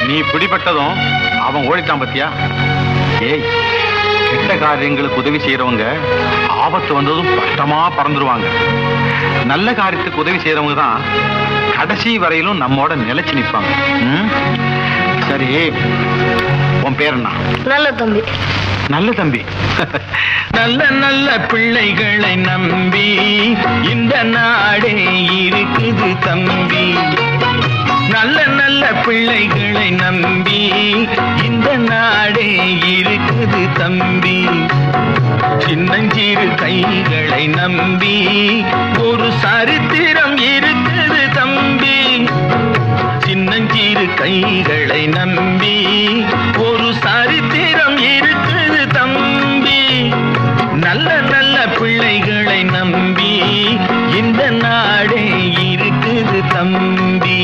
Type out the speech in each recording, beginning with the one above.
நீ பிடிபட்டதும் அவன் ஓடிட்டான் பத்தியா? ஏய், கெட்ட காரியங்களுக்கு உதவி செய்யறவங்க ஆபத்து வந்ததும் பட்டமா பறந்துருவாங்க. நல்ல காரியத்துக்கு உதவி செய்யறவங்க தான் கடைசி வரையிலும் நம்மோட நிலைச்சு நிற்பாங்க. சரி, உன் பேர் என்ன? நல்ல தம்பி. நல்ல தம்பி. நல்ல நல்ல பிள்ளைகளை நம்பி இந்த நாடே இருக்குது தம்பி. நல்ல நல்ல பிள்ளைகளை நம்பி இந்த நாடே இருக்குது தம்பி. சின்னஞ்சிறு கைகளை நம்பி ஒரு சரித்திரம் இருக்குது தம்பி. சின்னஞ்சிறு கைகளை நம்பி ஒரு சரித்திரம் இருக்குது தம்பி. நல்ல நல்ல பிள்ளைகளை நம்பி இந்த நாடே இருக்குது தம்பி.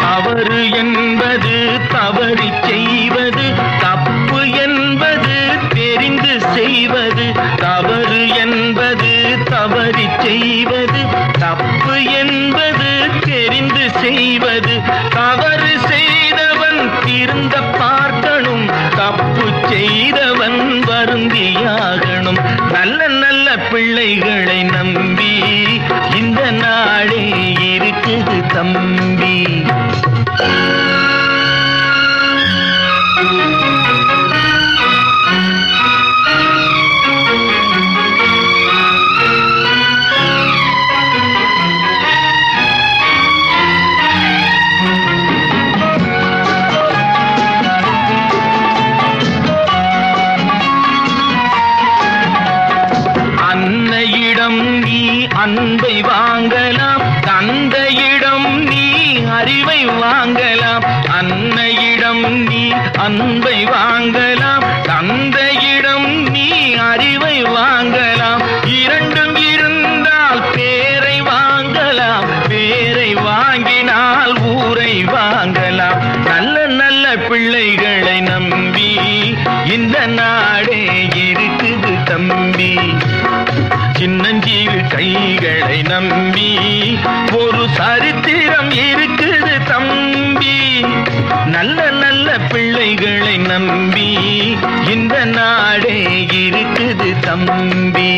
தவறு என்பது தவறி செய்வது, தப்பு என்பது தெரிந்து செய்வது. தவறு என்பது தவறி செய்வது, தப்பு என்பது தெரிந்து செய்வது. தவறு செய்தவன் திருந்த பார்க்கணும், தப்பு செய்தவன் வருந்தியாகணும். நல்ல நல்ல பிள்ளைகளை நம்பி இந்த நாடே இருக்குது தம்பி. அன்னையிடம் நீ அன்பை வாங்கலாம், தந்தையிடம் நீ அறிவை வாங்கலாம். அன்னையிடம் நீ அன்பை வாங்கலாம், தந்தையிடம் நீ அறிவை வாங்கலாம். இரண்டும் இருந்தால் பேரை வாங்கலாம், பேரை வாங்கினால் ஊரை வாங்கலாம். நல்ல நல்ல பிள்ளைகளை நம்பி இந்த நாடே இருக்குது தம்பி. சின்னஞ்சிறு கைகளை நம்பி ஒரு சரித்திரம் இருக்குது தம்பி. நல்ல நல்ல பிள்ளைகளை நம்பி இந்த நாடே இருக்குது தம்பி.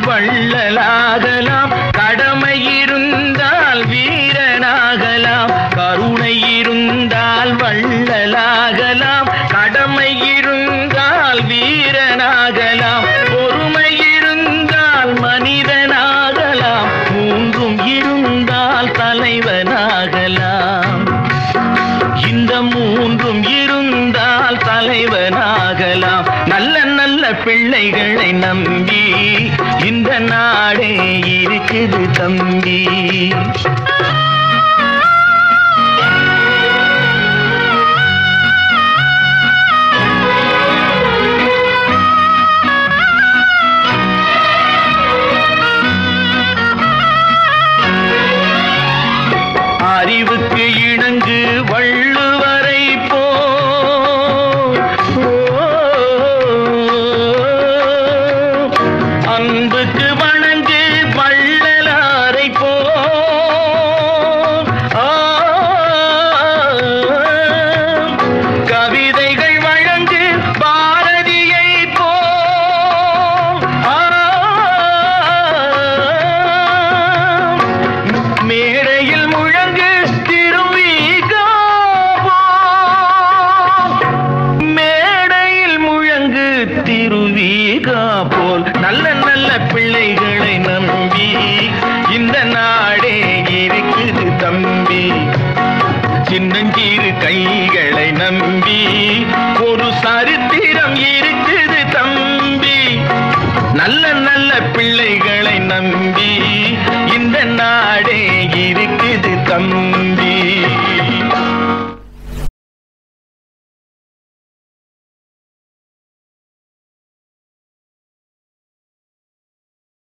வள்ளலாகலாம், கடமை இருந்தால் வீரனாகலாம். கருணை இருந்தால் வள்ளலாகலாம், கடமை இருந்தால் வீரனாகலாம். பொறுமை இருந்தால் மனிதனாகலாம், மூன்றும் இருந்தால் தலைவனாகலாம். இந்த மூன்றும் இருந்தால் தலைவனாகலாம். நல்ல நல்ல பிள்ளைகளை நம்பி இந்த நாடே இருக்குது தம்பி. அறிவுக்கு இணங்கு வள்ளுவரை போ, அன்புக்கு வணங்கு வள்ளலாரை போ. கவிதைகள் வழங்கு பாரதியை போ. மேடையில் முழங்கு திருவிகா போ. மேடையில் முழங்கு திருவிகா போல். நல்ல நல்ல பிள்ளைகளை நம்பி இந்த நாடே இருக்குது தம்பி. சின்னஞ்சிறு கைகளை நம்பி